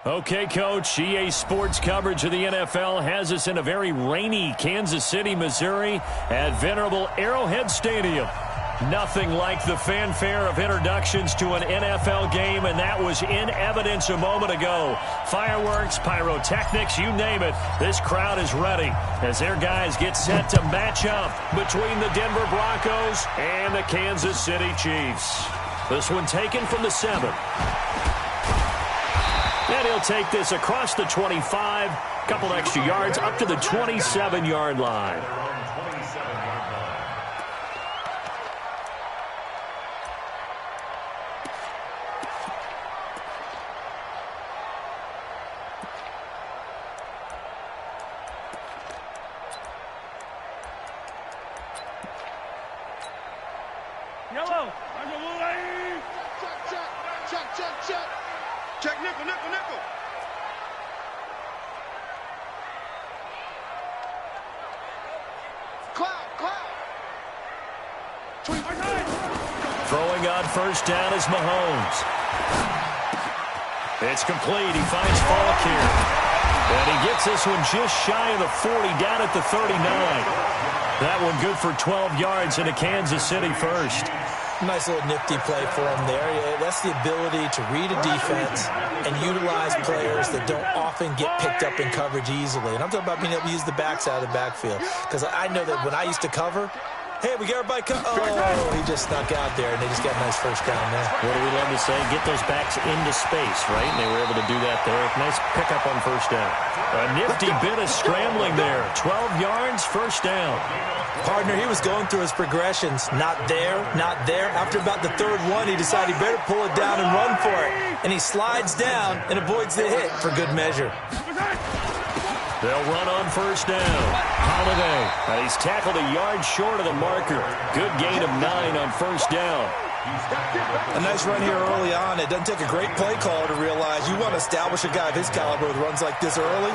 Okay, Coach, EA Sports coverage of the NFL has us in a very rainy Kansas City, Missouri at venerable Arrowhead Stadium. Nothing like the fanfare of introductions to an NFL game, and that was in evidence a moment ago. Fireworks, pyrotechnics, you name it. This crowd is ready as their guys get set to match up between the Denver Broncos and the Kansas City Chiefs. This one taken from the 7. And he'll take this across the 25, couple extra yards up to the 27-yard line. Yellow. Check. Check nickel. Cloud. Throwing on first down is Mahomes. It's complete. He finds Falk here. And he gets this one just shy of the 40, down at the 39. That one good for 12 yards into Kansas City first. Nice little nifty play for him there. That's the ability to read a defense and utilize players that don't often get picked up in coverage easily. And I'm talking about being able to use the backs out of the backfield. Because I know that when I used to cover, hey, we got everybody oh, he just snuck out there, and they just got a nice first down there. What do we love to say? Get those backs into space, right? And they were able to do that there. Nice pickup on first down. A nifty bit of scrambling there. 12 yards, first down. Partner, he was going through his progressions. Not there. After about the third one, he decided he better pull it down and run for it. And he slides down and avoids the hit for good measure. They'll run on first down. Holiday. And he's tackled a yard short of the marker. Good gain of 9 on first down. A nice run here early on. It doesn't take a great play caller to realize you want to establish a guy of his caliber with runs like this early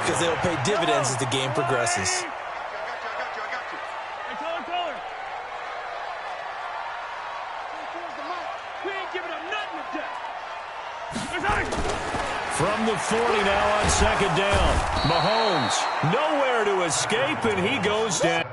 because they'll pay dividends as the game progresses. From the 40 now on second down. Mahomes nowhere to escape, and he goes down.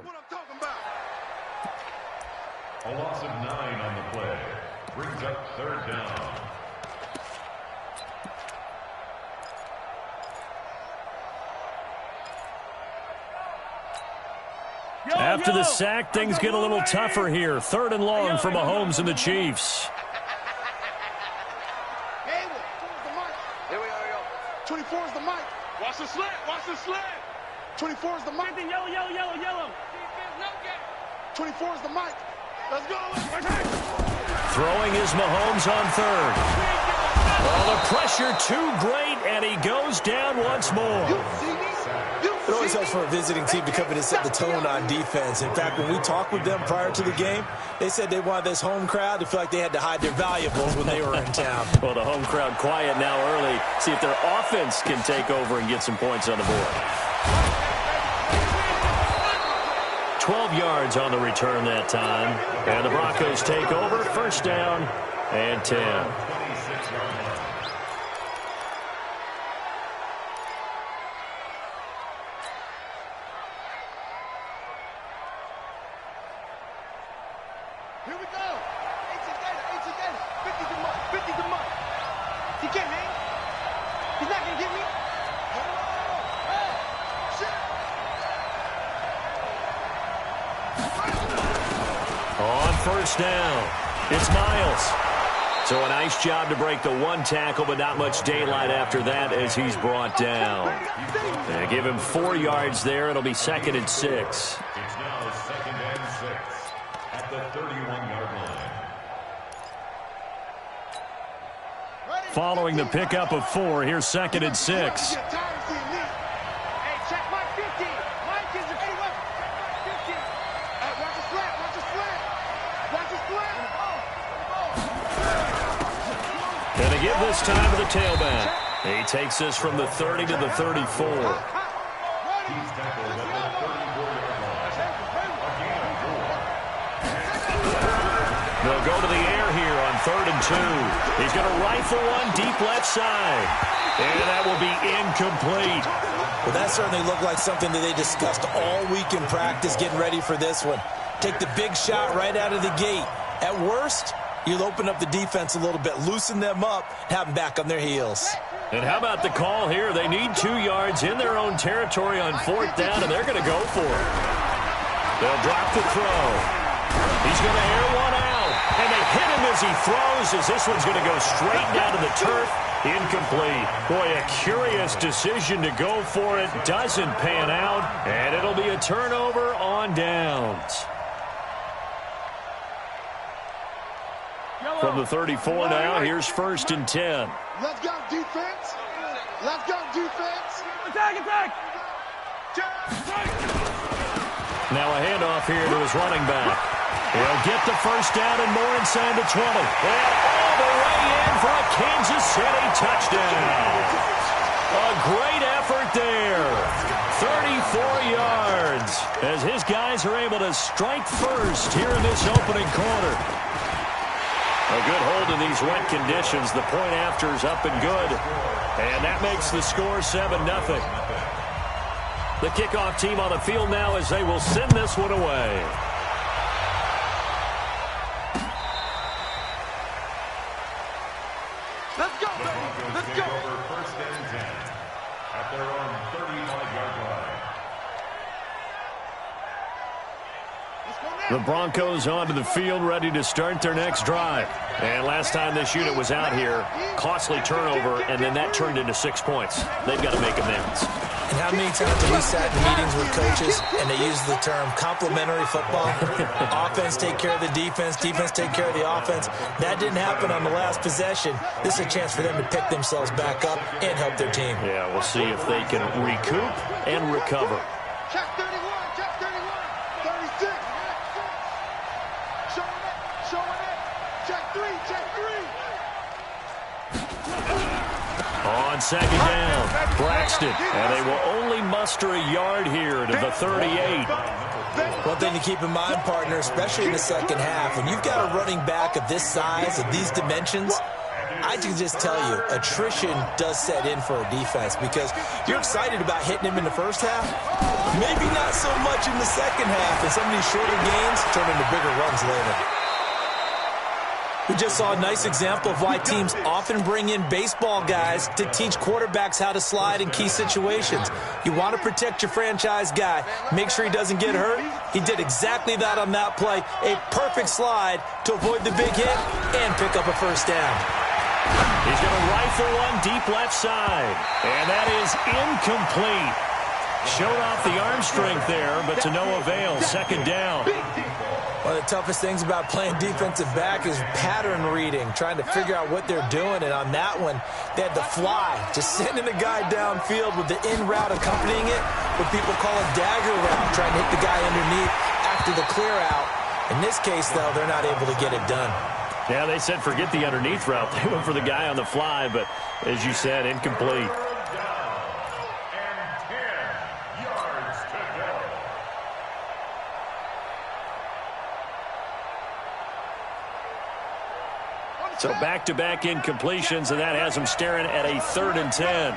What I'm talking about. A loss of 9 on the play. Brings up third down. After the sack, things get a little tougher here. Third and long for Mahomes and the Chiefs. Here we are, 24 is the mic. Watch the slant. 24 is the mic. Yellow. 24 is the mic. Let's go. Throwing is Mahomes on third. Oh, the pressure too great, and he goes down once more. It always helps for a visiting team to come in and set the tone on defense. In fact, when we talked with them prior to the game, they said they wanted this home crowd to feel like they had to hide their valuables when they were in town. Well, the home crowd quiet now early. See if their offense can take over and get some points on the board. 12 yards on the return that time. And the Broncos take over. First down and 10. Here we go. 50 to Mike. He can't hang. He's not going to get me. On first down, it's Miles. So a nice job to break the one tackle, but not much daylight after that as he's brought down. They give him 4 yards there. It'll be 2nd and 6. It's now 2nd and 6 at the 31. following the pickup of 4. Here's 2nd and 6. And they give this time to the tailback. He takes this from the 30 to the 34. They'll go to the air here on 3rd and 2. He's going to rifle one deep left side. And that will be incomplete. Well, that certainly looked like something that they discussed all week in practice getting ready for this one. Take the big shot right out of the gate. At worst, you'll open up the defense a little bit, loosen them up, have them back on their heels. And how about the call here? They need 2 yards in their own territory on 4th down, and they're going to go for it. They'll drop the throw. He's going to air one out, and they hit him as he throws, as this one's going to go straight down to the turf. Incomplete. Boy, a curious decision to go for it. Doesn't pan out, and it'll be a turnover on downs. From the 34 now, here's 1st and 10. Let's go, defense. Let's go, defense. Attack, attack. Now a handoff here to his running back. He'll get the 1st down and more inside the 20. And all the way in for a Kansas City touchdown. A great effort there. 34 yards as his guys are able to strike first here in this opening quarter. A good hold in these wet conditions. The point after is up and good. And that makes the score 7-0. The kickoff team on the field now as they will send this one away. Let's go, baby. Let's go. Over 1st and 10 at their own 35-yard line. The Broncos onto the field, ready to start their next drive. And last time this unit was out here, costly turnover, and then that turned into 6 points. They've got to make amends. And how many times have we sat in meetings with coaches and they use the term complementary football? Offense take care of the defense, defense take care of the offense. That didn't happen on the last possession. This is a chance for them to pick themselves back up and help their team. Yeah, we'll see if they can recoup and recover. Check 31, check 31, 36. Showing it. Check 3, check 3. On 2nd down, Braxton. And they will only muster a yard here to the 38. One thing to keep in mind, partner, especially in the second half, when you've got a running back of this size, of these dimensions, I can just tell you, attrition does set in for a defense because you're excited about hitting him in the first half. Maybe not so much in the second half, and some of these shorter gains turn into bigger runs later. We just saw a nice example of why teams often bring in baseball guys to teach quarterbacks how to slide in key situations. You want to protect your franchise guy. Make sure he doesn't get hurt. He did exactly that on that play. A perfect slide to avoid the big hit and pick up a 1st down. He's going to rifle one deep left side. And that is incomplete. Showed off the arm strength there, but to no avail. 2nd down. One of the toughest things about playing defensive back is pattern reading, trying to figure out what they're doing. And on that one, they had the fly, just sending a guy downfield with the in route accompanying it, what people call a dagger route, trying to hit the guy underneath after the clear out. In this case, though, they're not able to get it done. Yeah, they said forget the underneath route. They went for the guy on the fly, but as you said, incomplete. So back-to-back incompletions, and that has them staring at a 3rd and 10.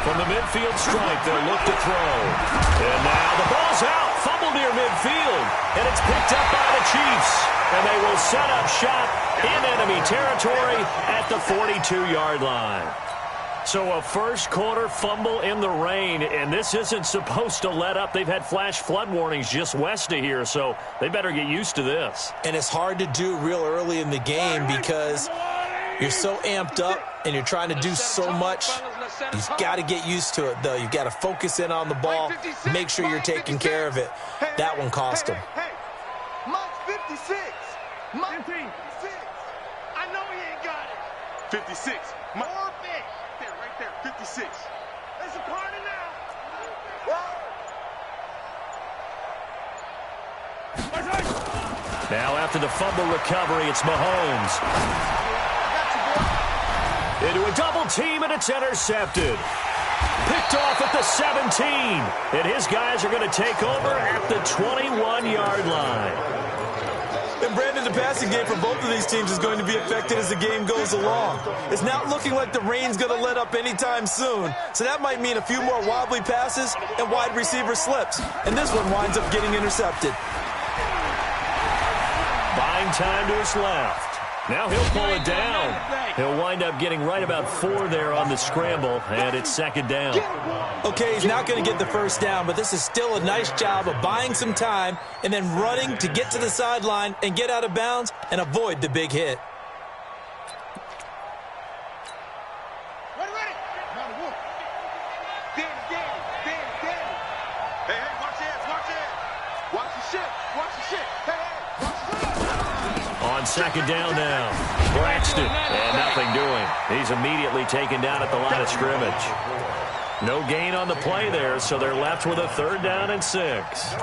From the midfield stripe, they'll look to throw. And now the ball's out, fumbled near midfield, and it's picked up by the Chiefs. And they will set up shop in enemy territory at the 42-yard line. So a first quarter fumble in the rain, and this isn't supposed to let up. They've had flash flood warnings just west of here, so they better get used to this. And it's hard to do real early in the game because you're so amped up and you're trying to do so much. You've got to get used to it, though. You've got to focus in on the ball, make sure you're taking care of it. That one cost them. 56. Mike 56. I know he ain't got it. 56. Mike. Orbit. Right there. 56. It's a party now. Now after the fumble recovery, it's Mahomes. Into a double team, and it's intercepted. Picked off at the 17. And his guys are going to take over at the 21-yard line. And Brandon, the passing game for both of these teams is going to be affected as the game goes along. It's not looking like the rain's going to let up anytime soon. So that might mean a few more wobbly passes and wide receiver slips. And this one winds up getting intercepted. Buying time to his left. Now he'll pull it down. He'll wind up getting right about 4 there on the scramble, and it's second down. Okay, he's not going to get the first down, but this is still a nice job of buying some time and then running to get to the sideline and get out of bounds and avoid the big hit. Ready. Danny. Hey, watch it. Watch the shit. Hey, watch the shit. On second down now, Braxton, and nothing doing. He's immediately taken down at the line of scrimmage. No gain on the play there, so they're left with a 3rd down and 6.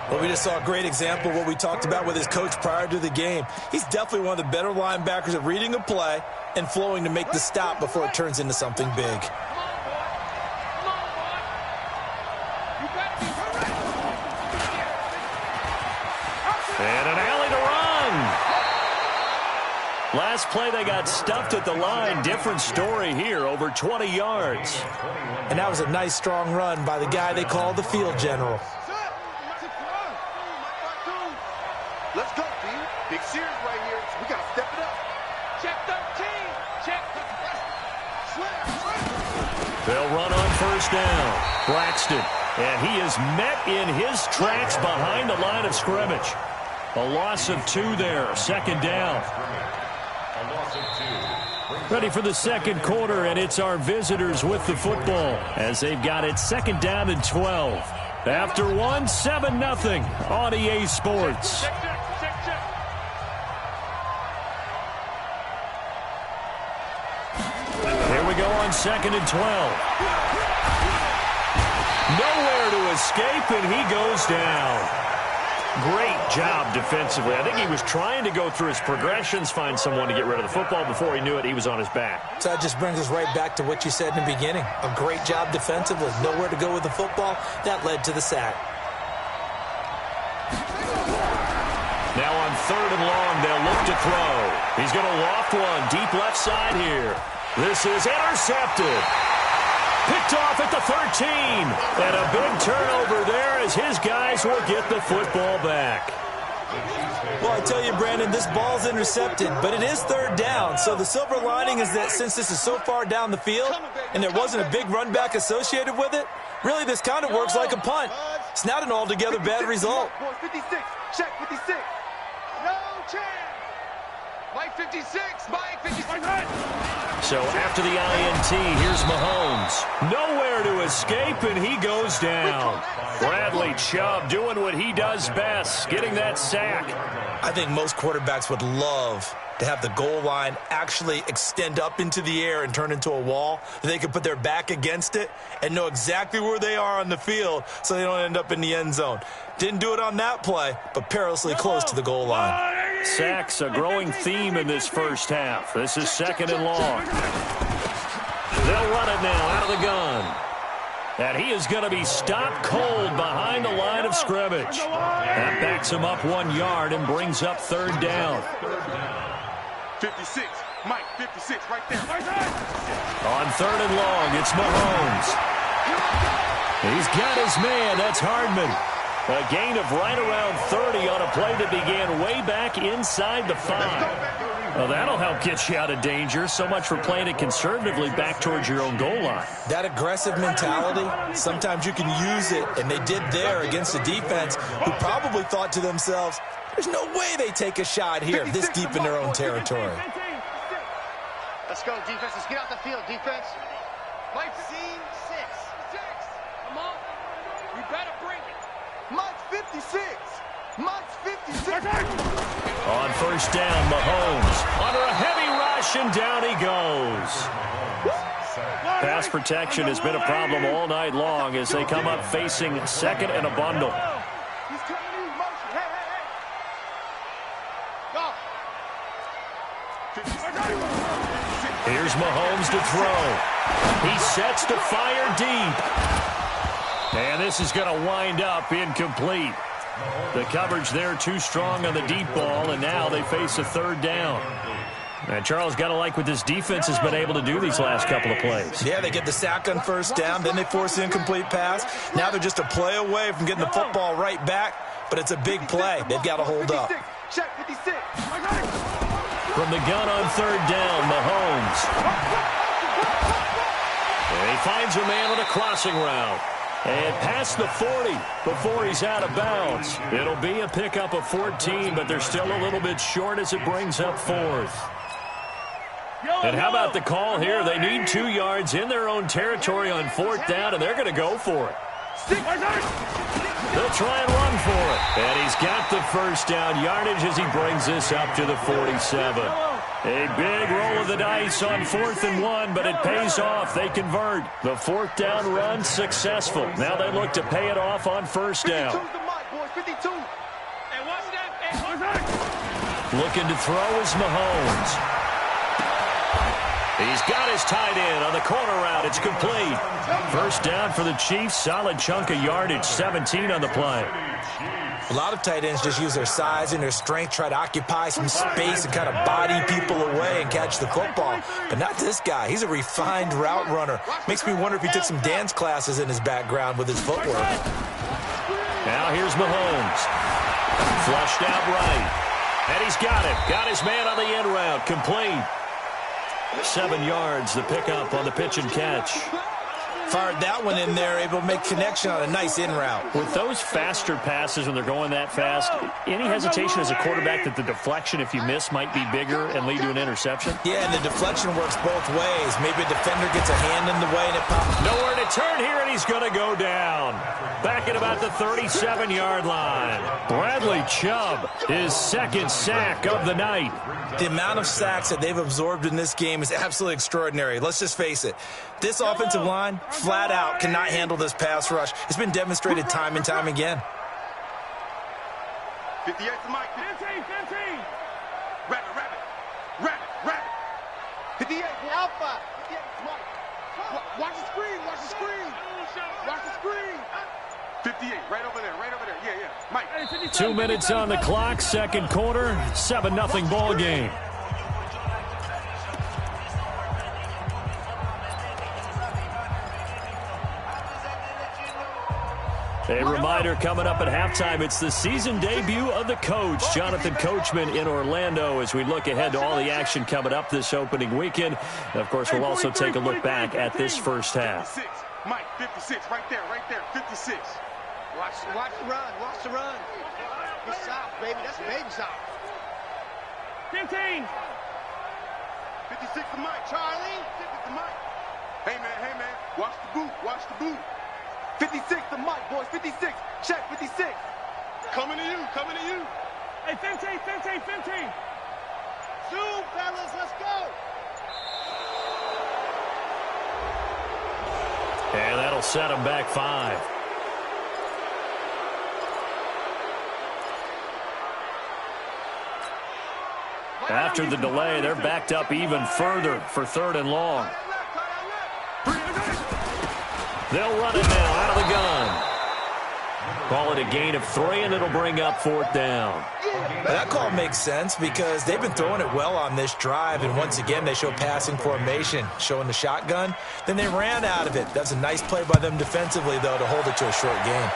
Well, we just saw a great example of what we talked about with his coach prior to the game. He's definitely one of the better linebackers at reading a play and flowing to make the stop before it turns into something big. And an alley to run. Last play, they got stuffed at the line. Different story here, over 20 yards. And that was a nice, strong run by the guy they call the field general. Let's go, D. Big series right here. We got to step it up. Check 13. Check. They'll run on first down. Braxton. And he is met in his tracks behind the line of scrimmage. A loss of 2 there. Second down. Ready for the second quarter, and it's our visitors with the football as they've got it second down and 12. After 1, 7-0 on EA Sports. Here we go on second and 12. Nowhere to escape, and he goes down. Great job defensively. I think he was trying to go through his progressions, find someone to get rid of the football. Before he knew it, he was on his back. So that just brings us right back to what you said in the beginning. A great job defensively. Nowhere to go with the football. That led to the sack. Now on 3rd and long, they'll look to throw. He's going to loft one deep left side here. This is intercepted. Picked off at the 13. And a big turnover there as his guys will get the football back. Well, I tell you, Brandon, this ball's intercepted, but it is 3rd down. So the silver lining is that since this is so far down the field and there wasn't a big run back associated with it, really this kind of works like a punt. It's not an altogether bad result. 56. Check 56. No chance. Mike 56. Mike 56. So after the INT, here's Mahomes. Nowhere to escape, and he goes down. Bradley Chubb doing what he does best, getting that sack. I think most quarterbacks would love to have the goal line actually extend up into the air and turn into a wall. They could put their back against it and know exactly where they are on the field so they don't end up in the end zone. Didn't do it on that play, but perilously close to the goal line. Sacks, a growing theme in this first half. This is second and long. They'll run it now out of the gun. And he is going to be stopped cold behind the line of scrimmage. That backs him up 1 yard and brings up 3rd down. 56. Mike, 56 right there. On 3rd and long, it's Mahomes. He's got his man. That's Hardman. A gain of right around 30 on a play that began way back inside the 5. Well, that'll help get you out of danger. So much for playing it conservatively back towards your own goal line. That aggressive mentality, sometimes you can use it, and they did there against a defense who probably thought to themselves, there's no way they take a shot here this deep in their own territory. Let's go, defense. Let's get out the field, defense. Mike, C6. Come on. We better bring it. Mike, 56. Mike's 56. On first down, Mahomes under a heavy rush, and down he goes. Pass protection has been a problem all night long as they come up facing second and a bundle. He's coming in motion. Hey, hey, hey. Go. Here's Mahomes to throw. He sets to fire deep. And this is going to wind up incomplete. The coverage there too strong on the deep ball, and now they face a third down. And Charles, got to like what this defense has been able to do these last couple of plays. Yeah, they get the sack on first down, then they force the incomplete pass. Now they're just a play away from getting the football right back, but it's a big play. They've got to hold up. Check 56. From the gun on third down, Mahomes. And he finds a man on a crossing route. And past the 40 before he's out of bounds. It'll be a pickup of 14, but they're still a little bit short as it brings up fourth. And how about the call here? They need 2 yards in their own territory on fourth down, and they're going to go for it. They'll try and run for it. And he's got the first down yardage as he brings this up to the 47. A big roll of the dice on 4th and 1, but it pays off. They convert. The fourth down run successful. Now they look to pay it off on first down. 52's the mic, boys. 52. And watch that. Looking to throw is Mahomes. He's got his tight end on the corner route. It's complete. First down for the Chiefs. Solid chunk of yardage. 17 on the play. A lot of tight ends just use their size and their strength, try to occupy some space and kind of body people away and catch the football. But not this guy. He's a refined route runner. Makes me wonder if he took some dance classes in his background with his footwork. Now here's Mahomes. Flushed out right. And he's got it. Got his man on the end route. Complete. 7 yards, the pickup on the pitch and catch. Fired that one in there, able to make connection on a nice in route. With those faster passes when they're going that fast, any hesitation as a quarterback that the deflection, if you miss, might be bigger and lead to an interception? Yeah, and the deflection works both ways. Maybe a defender gets a hand in the way and it pops. Nowhere to turn here, and he's going to go down. Back at about the 37-yard line. Bradley Chubb, his second sack of the night. The amount of sacks that they've absorbed in this game is absolutely extraordinary. Let's just face it. This offensive line, flat out, cannot handle this pass rush. It's been demonstrated time and time again. 58 to Mike. 15. Rabbit. 58 for Alpha. 58 to Mike. Watch the screen. Watch the screen. 58, right over there. Yeah. Mike. 2 minutes on the clock, second quarter, 7-0 ball game. A reminder coming up at halftime, it's the season debut of the coach, Jonathan Coachman in Orlando, as we look ahead to all the action coming up this opening weekend. And of course, we'll also take a look back at this first half. 56. Mike, 56, right there, 56. Watch the run. Good south, baby, that's baby south. 15. 56 to Mike, Charlie. 50 to Mike. Hey, man, watch the boot. 56 to Mike, boys, 56. Check, 56. Coming to you. Hey, 15. Zoom, fellas, let's go. And that'll set him back 5. After the delay, they're backed up even further for 3rd and long. They'll run it now out of the gun. Call it a gain of 3, and it'll bring up 4th down. That call makes sense because they've been throwing it well on this drive, and once again they show passing formation, showing the shotgun. Then they ran out of it. That's a nice play by them defensively, though, to hold it to a short gain.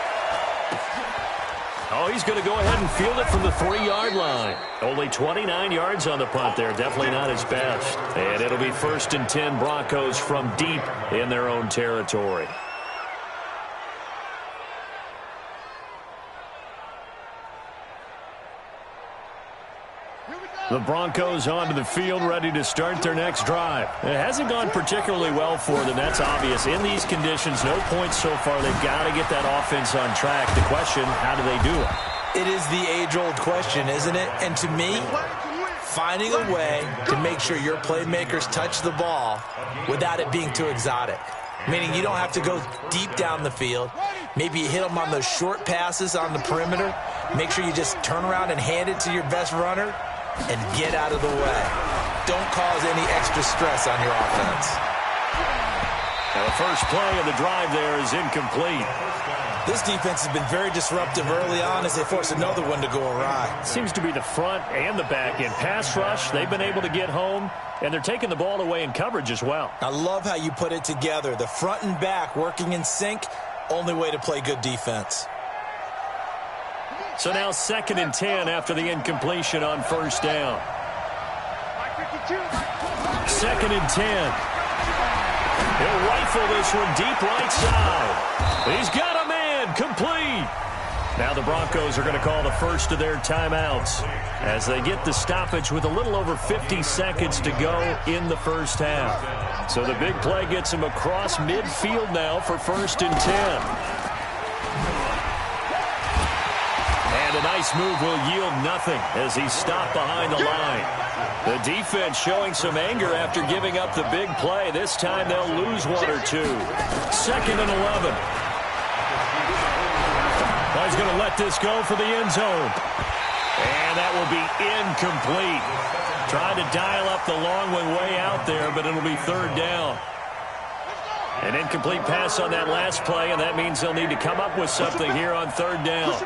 Oh, he's going to go ahead and field it from the 3-yard line. Only 29 yards on the punt there. Definitely not his best. And it'll be 1st and 10 Broncos from deep in their own territory. The Broncos onto the field, ready to start their next drive. It hasn't gone particularly well for them. That's obvious. In these conditions, no points so far. They've got to get that offense on track. The question, how do they do it? It is the age-old question, isn't it? And to me, finding a way to make sure your playmakers touch the ball without it being too exotic. Meaning you don't have to go deep down the field. Maybe you hit them on those short passes on the perimeter. Make sure you just turn around and hand it to your best runner and get out of the way. Don't cause any extra stress on your offense. Now the first play of the drive there is incomplete. This defense has been very disruptive early on as they force another one to go awry. Seems to be the front and the back end. Pass rush, they've been able to get home, and they're taking the ball away in coverage as well. I love how you put it together. The front and back working in sync, only way to play good defense. So now 2nd and 10 after the incompletion on first down. 2nd and 10. He'll rifle this one deep right side. He's got a man. Complete. Now the Broncos are going to call the first of their timeouts as they get the stoppage with a little over 50 seconds to go in the first half. So the big play gets him across midfield now for 1st and 10. And a nice move will yield nothing as he's stopped behind the line. The defense showing some anger after giving up the big play. This time they'll lose one or two. 2nd and 11. Well, he's going to let this go for the end zone. And that will be incomplete. Trying to dial up the long one way out there, but it'll be 3rd down. An incomplete pass on that last play, and that means they'll need to come up with something here on 3rd down.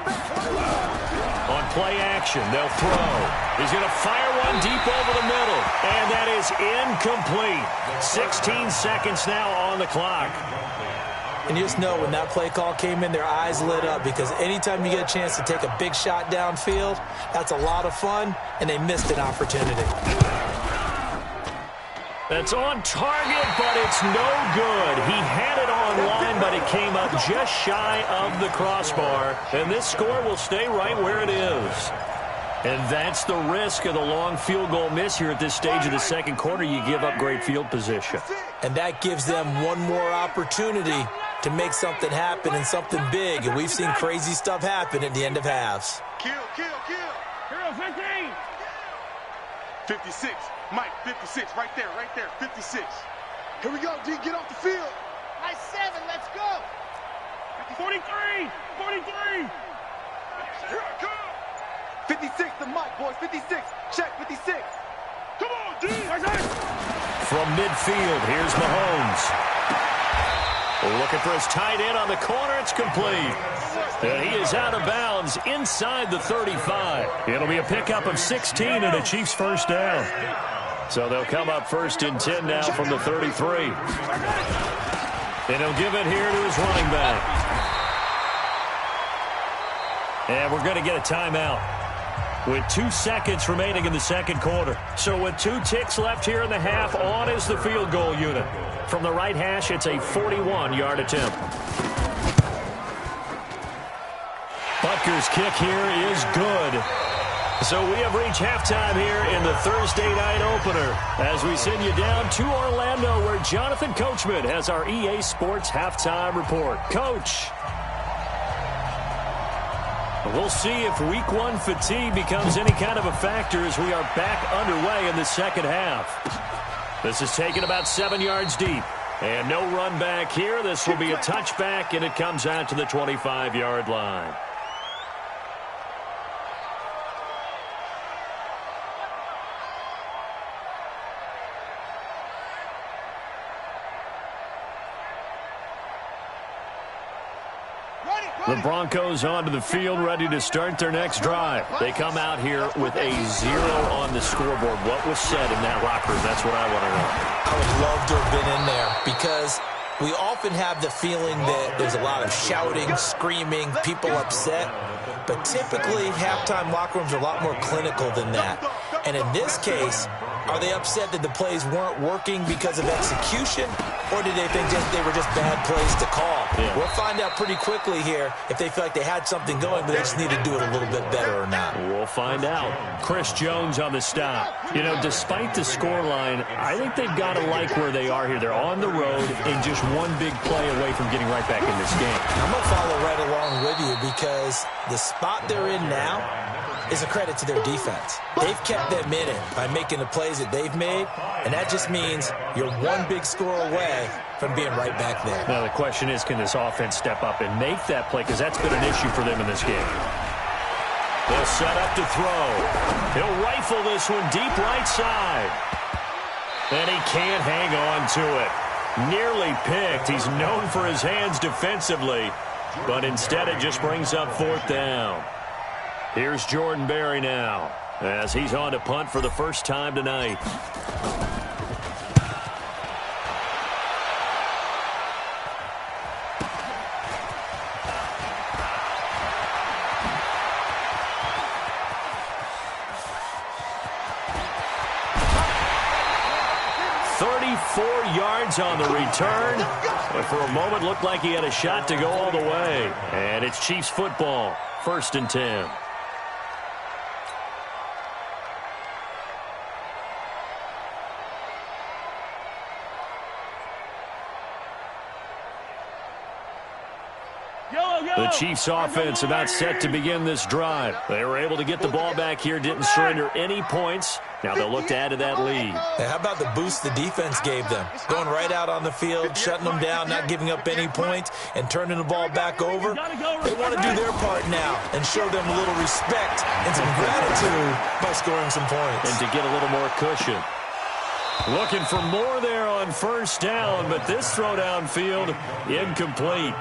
On play action, they'll throw. He's going to fire one deep over the middle, and that is incomplete. 16 seconds now on the clock. And you just know when that play call came in, their eyes lit up because anytime you get a chance to take a big shot downfield, that's a lot of fun, and they missed an opportunity. That's on target, but it's no good. He had it on line, but it came up just shy of the crossbar, and this score will stay right where it is. And that's the risk of the long field goal miss here at this stage of the second quarter. You give up great field position. And that gives them one more opportunity to make something happen and something big. And we've seen crazy stuff happen at the end of halves. Kill. Hero 15. 56. Mike, 56. Right there. 56. Here we go, D. Get off the field. Nice 7. Let's go. 43. Here I come. 56 to Mike, boys. 56. Check, 56. Come on, D. From midfield, here's Mahomes. Looking for his tight end on the corner. It's complete. And he is out of bounds inside the 35. It'll be a pickup of 16 and a Chiefs first down. So they'll come up 1st and 10 now from the 33. And he'll give it here to his running back. And we're going to get a timeout with 2 seconds remaining in the second quarter. So with 2 ticks left here in the half, on is the field goal unit. From the right hash, it's a 41-yard attempt. Butker's kick here is good. So we have reached halftime here in the Thursday night opener as we send you down to Orlando where Jonathan Coachman has our EA Sports halftime report. Coach. We'll see if week 1 fatigue becomes any kind of a factor as we are back underway in the second half. This is taken about 7 yards deep. And no run back here. This will be a touchback, and it comes out to the 25-yard line. The Broncos onto the field, ready to start their next drive. They come out here with a 0 on the scoreboard. What was said in that locker room? That's what I want to know. I would love to have been in there because we often have the feeling that there's a lot of shouting, screaming, people upset. But typically, halftime locker rooms are a lot more clinical than that. And in this case, are they upset that the plays weren't working because of execution? Or did they think they were just bad plays to call? Yeah. We'll find out pretty quickly here if they feel like they had something going, but they just need to do it a little bit better or not. We'll find out. Chris Jones on the stop. You know, despite the scoreline, I think they've got to like where they are here. They're on the road and just one big play away from getting right back in this game. I'm going to follow right along with you because is the spot they're in now is a credit to their defense. They've kept them in it by making the plays that they've made, and that just means you're one big score away from being right back there. Now the question is, can this offense step up and make that play? Because that's been an issue for them in this game. They'll set up to throw. He'll rifle this one deep right side. And he can't hang on to it. Nearly picked. He's known for his hands defensively, but instead it just brings up 4th down. Here's Jordan Berry now as he's on to punt for the first time tonight. Yards on the return, but for a moment looked like he had a shot to go all the way. And it's Chiefs football, 1st and 10. The Chiefs offense about set to begin this drive. They were able to get the ball back here, didn't surrender any points. Now they'll look to add to that lead. Hey, how about the boost the defense gave them? Going right out on the field, shutting them down, not giving up any points, and turning the ball back over. They want to do their part now and show them a little respect and some gratitude by scoring some points. And to get a little more cushion. Looking for more there on 1st down, but this throw downfield, incomplete.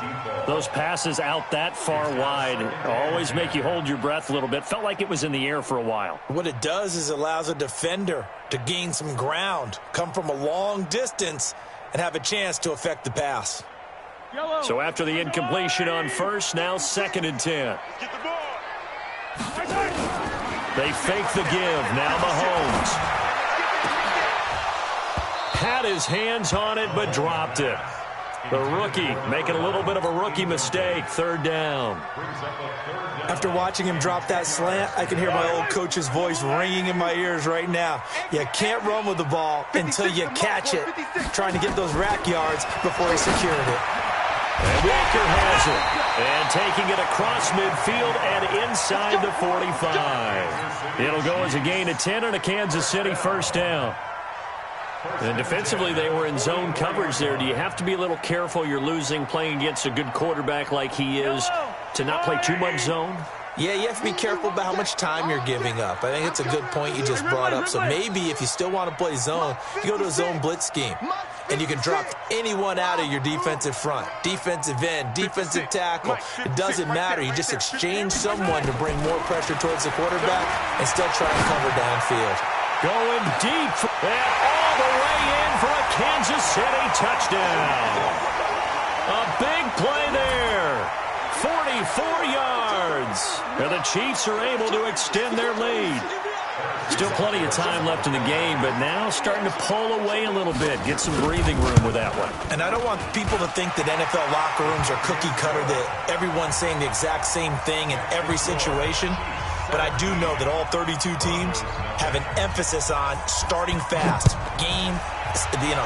Those passes out that far wide always make you hold your breath a little bit. Felt like it was in the air for a while. What it does is it allows a defender to gain some ground, come from a long distance, and have a chance to affect the pass. So after the incompletion on 1st, now 2nd and 10. They fake the give. Now Mahomes. Had his hands on it, but dropped it. The rookie making a little bit of a rookie mistake. 3rd down. After watching him drop that slant, I can hear my old coach's voice ringing in my ears right now. You can't run with the ball until you catch it. Trying to get those rack yards before he secured it. And Walker has it. And taking it across midfield and inside the 45. It'll go as a gain of 10 and a Kansas City 1st down. And defensively, they were in zone coverage there. Do you have to be a little careful? You're losing, playing against a good quarterback like he is, to not play too much zone? Yeah, you have to be careful about how much time you're giving up. I think it's a good point you just brought up. So maybe if you still want to play zone, you go to a zone blitz scheme. And you can drop anyone out of your defensive front. Defensive end, defensive tackle. It doesn't matter. You just exchange someone to bring more pressure towards the quarterback and still try and cover downfield. Going deep and all the way in for a Kansas City touchdown. A big play there. 44 yards. And the Chiefs are able to extend their lead. Still plenty of time left in the game, but now starting to pull away a little bit. Get some breathing room with that one. And I don't want people to think that NFL locker rooms are cookie cutter, that everyone's saying the exact same thing in every situation. But I do know that all 32 teams have an emphasis on starting fast. Game,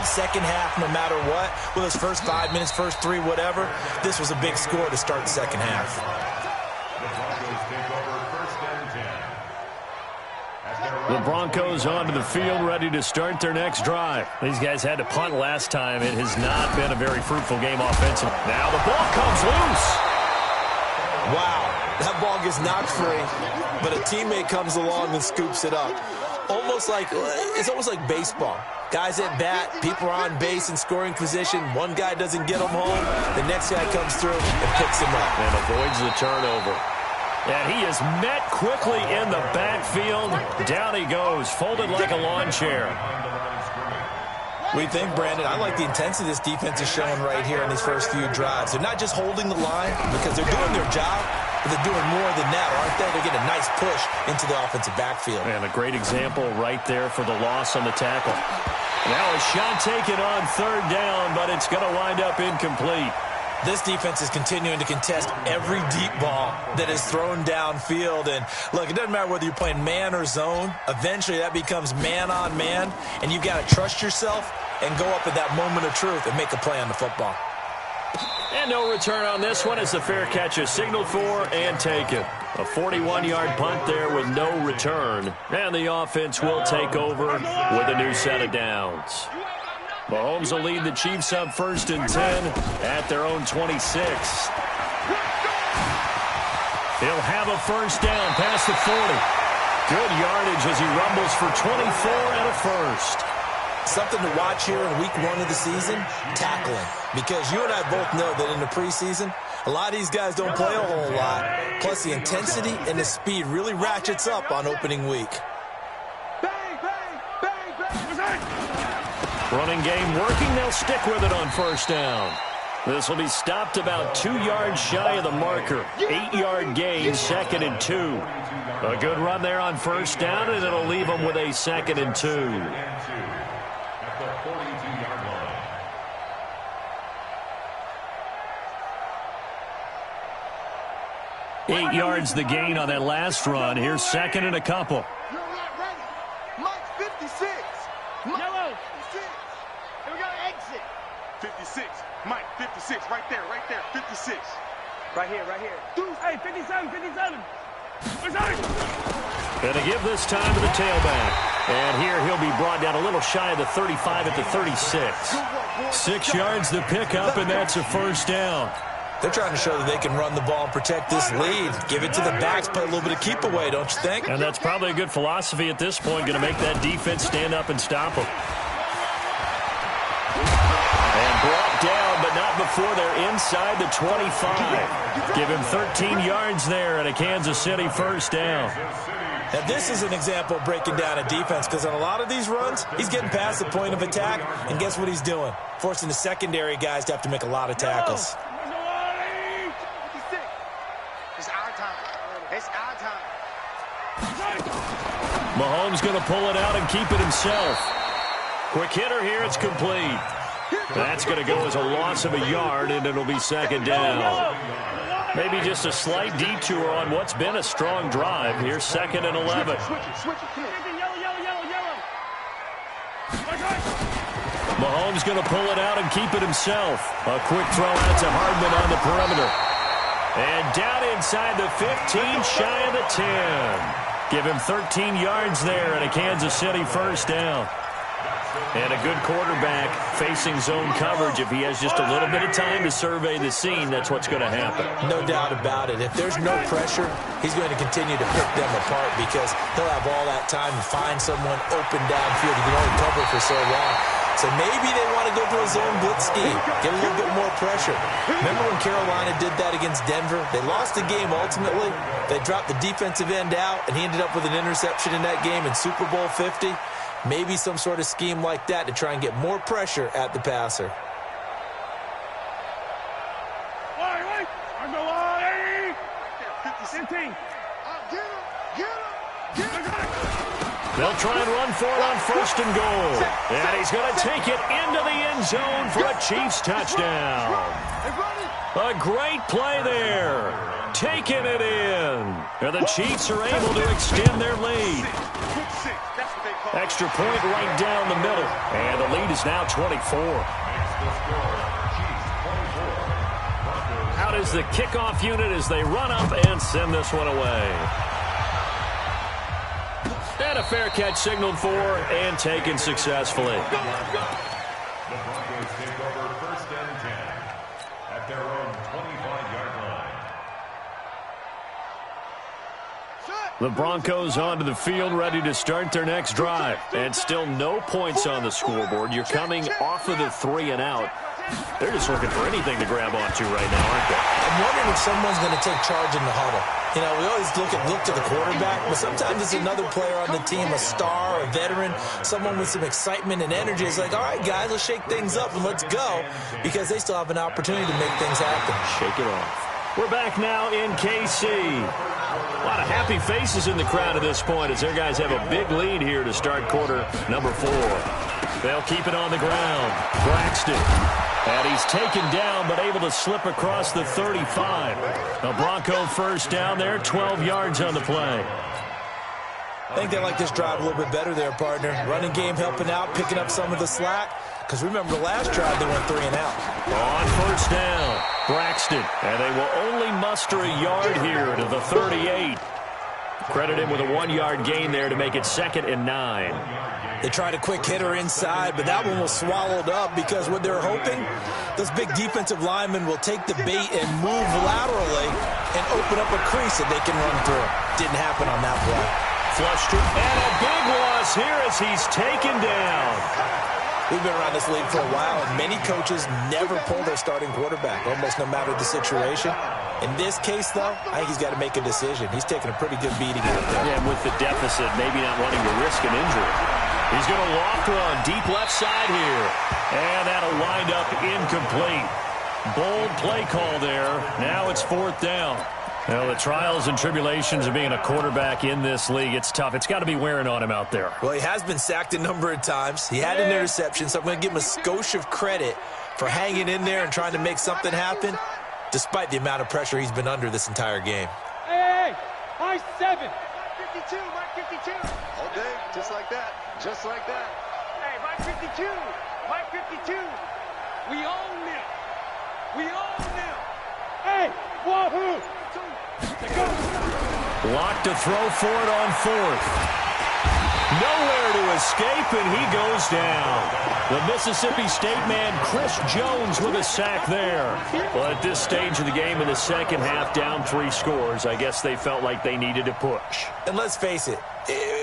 second half, no matter what. Well, those first 5 minutes, first 3, whatever. This was a big score to start the second half. The Broncos onto the field, ready to start their next drive. These guys had to punt last time. It has not been a very fruitful game offensively. Now the ball comes loose. Wow, that ball gets knocked free, but a teammate comes along and scoops it up. It's almost like baseball. Guys at bat, people are on base in scoring position. One guy doesn't get them home. The next guy comes through and picks him up. And avoids the turnover. And he is met quickly in the backfield. Down he goes, folded like a lawn chair. What do you think, Brandon? I like the intensity this defense is showing right here in these first few drives. They're not just holding the line because they're doing their job, but they're doing more than that, aren't they? They're getting a nice push into the offensive backfield. And a great example right there for the loss on the tackle. Now a shot taken on 3rd down, but it's going to wind up incomplete. This defense is continuing to contest every deep ball that is thrown downfield. And look, it doesn't matter whether you're playing man or zone. Eventually that becomes man on man, and you've got to trust yourself and go up at that moment of truth and make a play on the football. And no return on this one as the fair catch is signaled for and taken. A 41-yard punt there with no return. And the offense will take over with a new set of downs. Mahomes will lead the Chiefs up 1st and 10 at their own 26. He'll have a first down past the 40. Good yardage as he rumbles for 24 and a first. Something to watch here in week 1 of the season, tackling. Because you and I both know that in the preseason, a lot of these guys don't play a whole lot. Plus, the intensity and the speed really ratchets up on opening week. Running game working. They'll stick with it on first down. This will be stopped about 2 yards shy of the marker. 8-yard gain, 2nd and 2. A good run there on first down, and it'll leave them with a 2nd and 2. 8 yards the gain on that last run. Here's 2nd and a couple. You're not ready. Mike 56. Yellow. 56. Here we go, exit. 56. Mike 56. Right there, 56. Right here. Hey, 57. Gonna give this time to the tailback. And here he'll be brought down a little shy of the 35 at the 36. 6 yards the pickup, and that's a first down. They're trying to show that they can run the ball and protect this lead. Give it to the backs, play a little bit of keep away, don't you think? And that's probably a good philosophy at this point, going to make that defense stand up and stop them. And brought down, but not before they're inside the 25. Give him 13 yards there and a Kansas City first down. Now, this is an example of breaking down a defense, because on a lot of these runs, he's getting past the point of attack, and guess what he's doing? Forcing the secondary guys to have to make a lot of tackles. Mahomes going to pull it out and keep it himself. Quick hitter here, it's complete. That's going to go as a loss of a yard, and it'll be 2nd down. Maybe just a slight detour on what's been a strong drive. Here's 2nd and 11. Mahomes going to pull it out and keep it himself. A quick throw out to Hardman on the perimeter. And down inside the 15, shy of the 10. Give him 13 yards there and a Kansas City first down. And a good quarterback facing zone coverage. If he has just a little bit of time to survey the scene, that's what's going to happen. No doubt about it. If there's no pressure, he's going to continue to pick them apart, because he'll have all that time to find someone open downfield. He can only cover for so long. So maybe they want to go to a zone blitz scheme, get a little bit more pressure. Remember when Carolina did that against Denver? They lost the game ultimately. They dropped the defensive end out, and he ended up with an interception in that game in Super Bowl 50. Maybe some sort of scheme like that to try and get more pressure at the passer. They'll try and run for it on 1st and goal. And he's going to take it into the end zone for a Chiefs touchdown. A great play there. Taking it in. And the Chiefs are able to extend their lead. Extra point right down the middle. And the lead is now 24. Out is the kickoff unit as they run up and send this one away. And a fair catch signaled for and taken successfully. The Broncos take over 1st and 10 at their own 25-yard line. The Broncos onto the field, ready to start their next drive. And still no points on the scoreboard. You're coming off of the 3 and out. They're just looking for anything to grab onto right now, aren't they? I'm wondering if someone's going to take charge in the huddle. You know, we always look to the quarterback, but sometimes it's another player on the team, a star, a veteran, someone with some excitement and energy. It's like, all right, guys, let's shake things up and let's go, because they still have an opportunity to make things happen. Shake it off. We're back now in KC. A lot of happy faces in the crowd at this point as their guys have a big lead here to start quarter number 4. They'll keep it on the ground. Braxton. And he's taken down, but able to slip across the 35. A Bronco first down there, 12 yards on the play. I think they like this drive a little bit better there, partner. Running game helping out, picking up some of the slack. because remember the last drive they went 3 and out. On first down, Braxton, and they will only muster a yard here to the 38. Credit him with a 1-yard gain there to make it 2nd and 9. They tried a quick hitter inside, but that one was swallowed up because what they're hoping, those big defensive linemen will take the bait and move laterally and open up a crease that they can run through. Didn't happen on that play. Flushed and a big loss here as he's taken down. We've been around this league for a while, and many coaches never pull their starting quarterback, almost no matter the situation. In this case, though, I think he's got to make a decision. He's taking a pretty good beating out there. Yeah, and with the deficit, maybe not wanting to risk an injury. He's going to loft one deep left side here. And that'll wind up incomplete. Bold play call there. Now it's 4th down. Well, the trials and tribulations of being a quarterback in this league, it's tough. It's got to be wearing on him out there. Well, he has been sacked a number of times. He had an interception, so I'm going to give him a skosh of credit for hanging in there and trying to make something happen, despite the amount of pressure he's been under this entire game. Hey, Mark 7. Mark 52, Mark 52. All day, just like that. Just like that. Hey, Mark 52, Mark 52. We own them. We own them. Hey, wahoo. Locked to throw for it on 4th. Nowhere to escape, and he goes down. The Mississippi State man, Chris Jones, with a sack there. Well, at this stage of the game in the second half, down 3 scores, I guess they felt like they needed to push. And let's face it,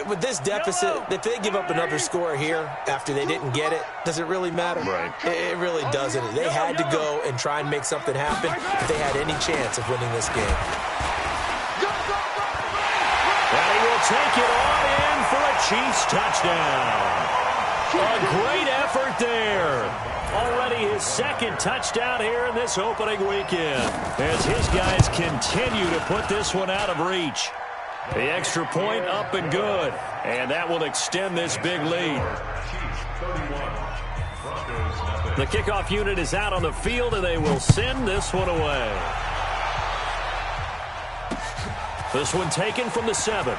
with this deficit, if they give up another score here after they didn't get it, does it really matter? Right. It really doesn't. They had to go and try and make something happen if they had any chance of winning this game. And he will take it on in for a Chiefs touchdown. A great effort there. Already his 2nd touchdown here in this opening weekend, as his guys continue to put this one out of reach. The extra point up and good, and that will extend this big lead. The kickoff unit is out on the field, and they will send this one away. This one taken from the 7.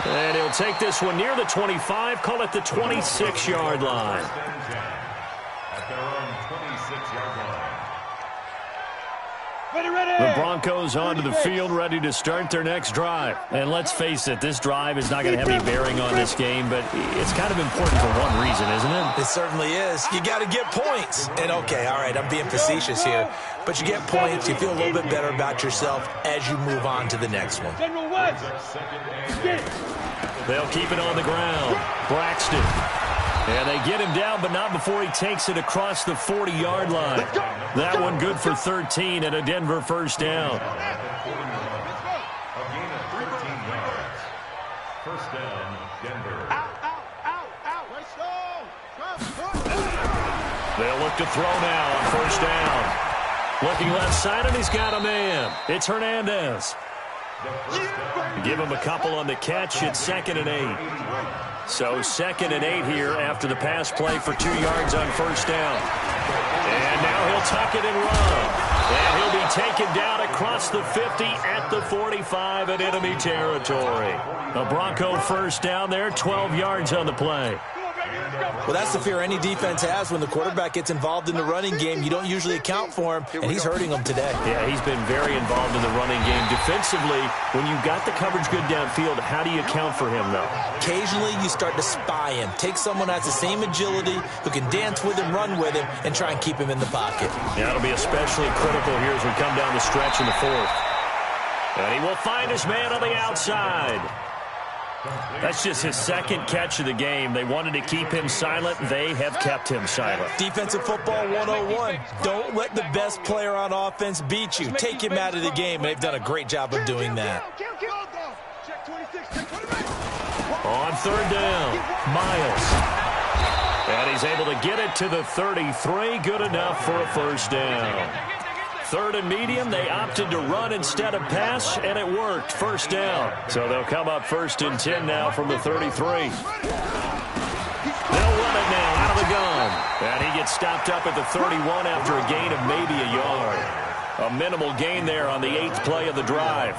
And he'll take this one near the 25, call it the 26-yard line. At their own 26-yard line. The Broncos onto the field, ready to start their next drive. And let's face it, this drive is not going to have any bearing on this game, but it's kind of important for one reason, isn't it? It certainly is. You got to get points. And, okay, all right, I'm being facetious here, but you get points, you feel a little bit better about yourself as you move on to the next one. They'll keep it on the ground. Braxton. And they get him down, but not before he takes it across the 40-yard line. That one good for 13 and a Denver first down. A gain of 13 yards. First down, Denver. They'll look to throw now on first down. Looking left side, and he's got a man. It's Hernandez. Give him a couple on the catch. It's 2nd and 8. So 2nd and 8 here after the pass play for 2 yards on first down. And now he'll tuck it and run. And he'll be taken down across the 50 at the 45 in enemy territory. A Bronco first down there, 12 yards on the play. Well, that's the fear any defense has when the quarterback gets involved in the running game. You don't usually account for him, and he's hurting them today. Yeah, he's been very involved in the running game. Defensively, when you've got the coverage good downfield, how do you account for him, though? Occasionally, you start to spy him. Take someone who has the same agility, who can dance with him, run with him, and try and keep him in the pocket. Yeah, it'll be especially critical here as we come down the stretch in the 4th. And he will find his man on the outside. That's just his 2nd catch of the game. They wanted to keep him silent. They have kept him silent. Defensive football 101. Don't let the best player on offense beat you. Take him out of the game, and they've done a great job of doing that. On 3rd down, Miles. And he's able to get it to the 33. Good enough for a first down. 3rd and medium, they opted to run instead of pass, and it worked. First down. So they'll come up 1st and 10 now from the 33. They'll run it now out of the gun. And he gets stopped up at the 31 after a gain of maybe a yard. A minimal gain there on the 8th play of the drive.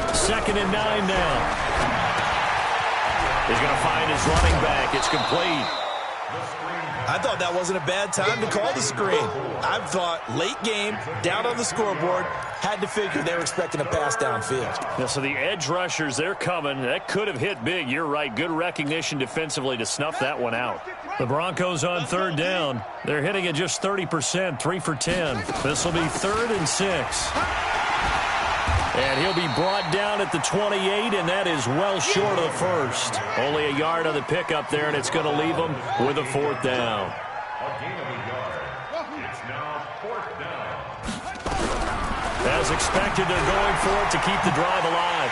2nd and 9 now. He's going to find his running back. It's complete. I thought that wasn't a bad time to call the screen. I thought late game, down on the scoreboard, had to figure they were expecting a pass downfield. Yeah, so the edge rushers, they're coming. That could have hit big. You're right. Good recognition defensively to snuff that one out. The Broncos on third down. They're hitting at just 30%, 3 for 10. This will be 3rd and 6. And he'll be brought down at the 28, and that is well short of the first. Only a yard on the pickup there, and it's going to leave them with a 4th down. A gain of a yard. It's now 4th down. As expected, they're going for it to keep the drive alive.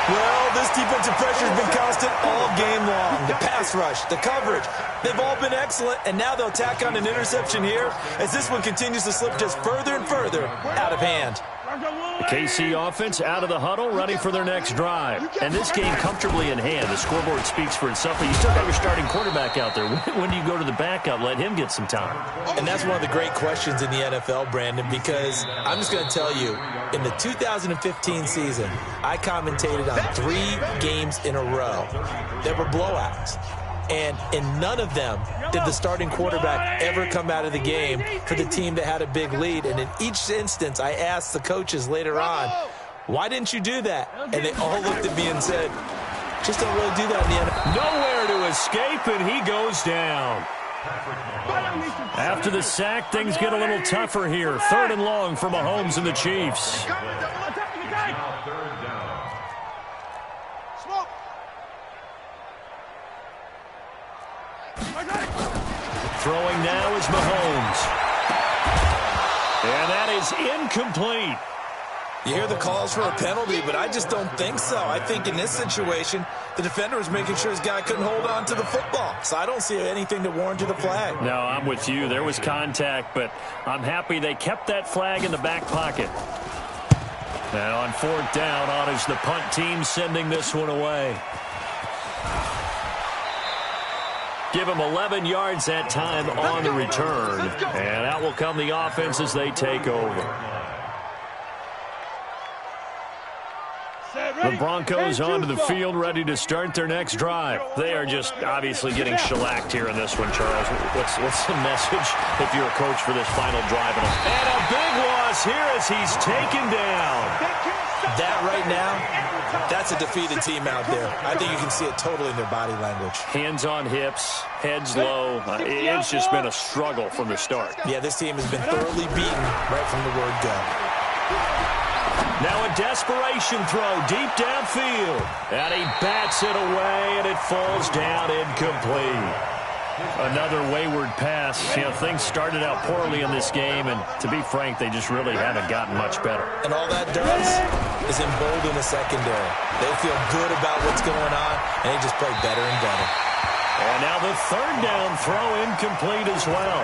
Well, this defensive pressure has been constant all game long. The pass rush, the coverage, they've all been excellent, and now they'll tack on an interception here as this one continues to slip just further and further out of hand. The KC offense out of the huddle, ready for their next drive. And this game comfortably in hand. The scoreboard speaks for itself, but you still got your starting quarterback out there. When do you go to the backup? Let him get some time. And that's one of the great questions in the NFL, Brandon, because I'm just going to tell you, in the 2015 season, I commentated on 3 games in a row. There were blowouts. And in none of them did the starting quarterback ever come out of the game for the team that had a big lead. And in each instance, I asked the coaches later on, why didn't you do that? And they all looked at me and said, just don't really do that in the NFL. Nowhere to escape, and he goes down. After the sack, things get a little tougher here. 3rd and long for Mahomes and the Chiefs. Now 3rd down. Throwing now is Mahomes. And that is incomplete. You hear the calls for a penalty, but I just don't think so. I think in this situation, the defender was making sure his guy couldn't hold on to the football. So I don't see anything to warrant a flag. No, I'm with you. There was contact, but I'm happy they kept that flag in the back pocket. And on 4th down, on is the punt team sending this one away. Give them 11 yards that time on the return. And out will come the offense as they take over. The Broncos onto the field, ready to start their next drive. They are just obviously getting shellacked here in this one, Charles. What's the message if you're a coach for this final drive? And a big loss here as he's taken down. That right now, that's a defeated team out there. I think you can see it totally in their body language. Hands on hips, heads low. It's just been a struggle from the start. Yeah, this team has been thoroughly beaten right from the word go. Now a desperation throw deep downfield. And he bats it away, and it falls down incomplete. Another wayward pass. You know, things started out poorly in this game, and to be frank, they just really haven't gotten much better. And all that does is embolden the secondary. They feel good about what's going on, and they just play better and better. And now the 3rd down throw incomplete as well.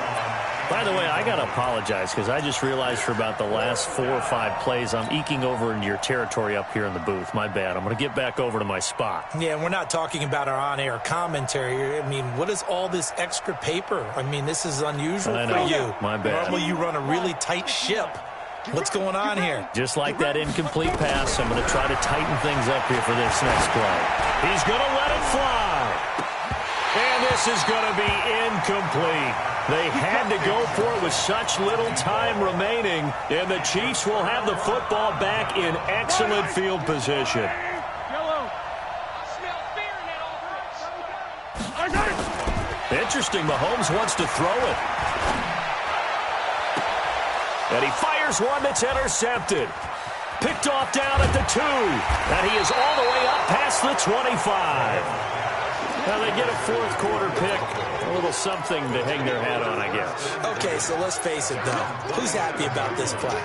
By the way, I got to apologize because I just realized for about the last 4 or 5 plays, I'm eking over into your territory up here in the booth. My bad. I'm going to get back over to my spot. Yeah, and we're not talking about our on-air commentary. I mean, what is all this extra paper? I mean, this is unusual for you. My bad. Normally you run a really tight ship. What's going on here? Just like that incomplete pass, I'm going to try to tighten things up here for this next play. He's going to let it fly. And this is going to be incomplete. They had to go for it with such little time remaining, and the Chiefs will have the football back in excellent field position. Interesting, Mahomes wants to throw it. And he fires one that's intercepted. Picked off down at the 2. And he is all the way up past the 25. Now they get a 4th quarter pick. A little something to hang their hat on, I guess. Okay, so let's face it, though. Who's happy about this play?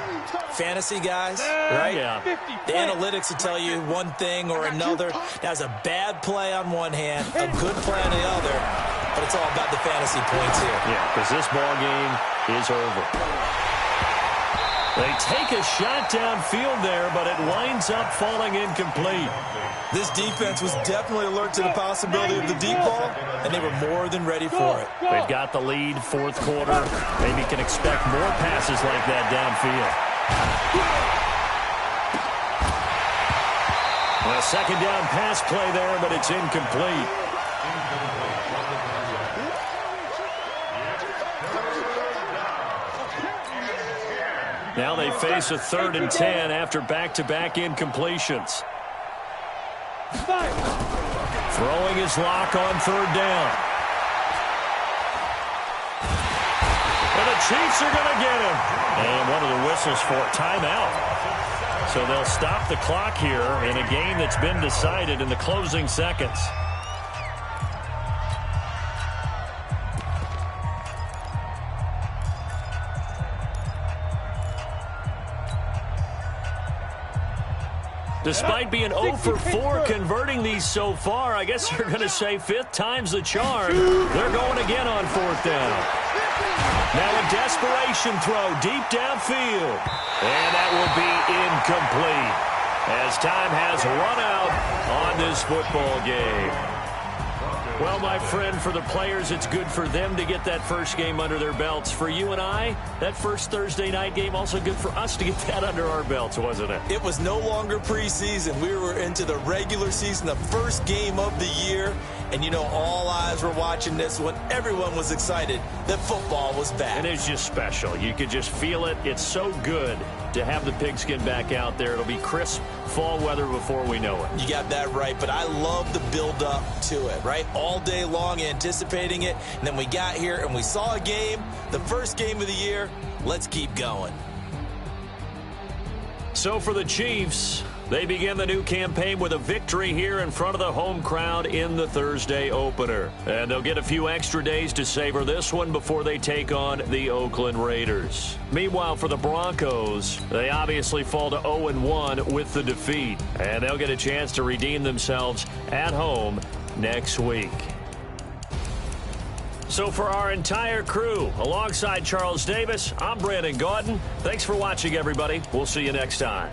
Fantasy guys, right? Yeah. The analytics will tell you one thing or another. That's a bad play on one hand, a good play on the other, but it's all about the fantasy points here. Yeah, because this ball game is over. They take a shot downfield there, but it winds up falling incomplete. This defense was definitely alert to the possibility of the deep ball, and they were more than ready for it. They've got the lead, fourth quarter. Maybe can expect more passes like that downfield. A second down pass play there, but it's incomplete. Now they face a 3rd and 10 after back-to-back incompletions. Throwing his lock on 3rd down. And the Chiefs are going to get him. And one of the whistles for a timeout. So they'll stop the clock here in a game that's been decided in the closing seconds. Despite being 0 for 4 converting these so far, I guess you're going to say 5th time's the charm. They're going again on 4th down. Now a desperation throw deep downfield. And that will be incomplete as time has run out on this football game. Well, my friend, for the players, it's good for them to get that first game under their belts. For you and I, that first Thursday night game, also good for us to get that under our belts, wasn't it? It was no longer preseason. We were into the regular season, the first game of the year. And, you know, all eyes were watching this one. Everyone was excited that football was back. And it's just special. You could just feel it. It's so good to have the pigskin back out there. It'll be crisp fall weather before we know it. You got that right, but I love the build-up to it, right? All day long anticipating it, and then we got here and we saw a game, the first game of the year. Let's keep going. So for the Chiefs, they begin the new campaign with a victory here in front of the home crowd in the Thursday opener. And they'll get a few extra days to savor this one before they take on the Oakland Raiders. Meanwhile, for the Broncos, they obviously fall to 0-1 with the defeat. And they'll get a chance to redeem themselves at home next week. So for our entire crew, alongside Charles Davis, I'm Brandon Gaudin. Thanks for watching, everybody. We'll see you next time.